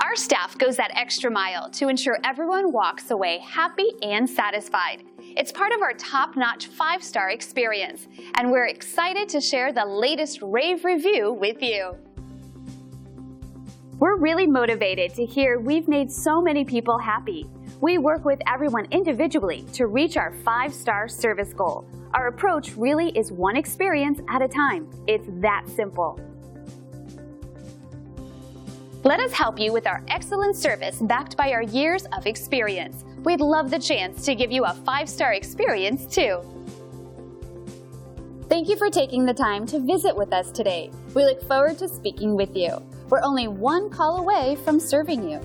Our staff goes that extra mile to ensure everyone walks away happy and satisfied. It's part of our top-notch 5-star experience, and we're excited to share the latest rave review with you. We're really motivated to hear we've made so many people happy. We work with everyone individually to reach our 5-star service goal. Our approach really is one experience at a time. It's that simple. Let us help you with our excellent service backed by our years of experience. We'd love the chance to give you a 5-star experience too. Thank you for taking the time to visit with us today. We look forward to speaking with you. We're only one call away from serving you.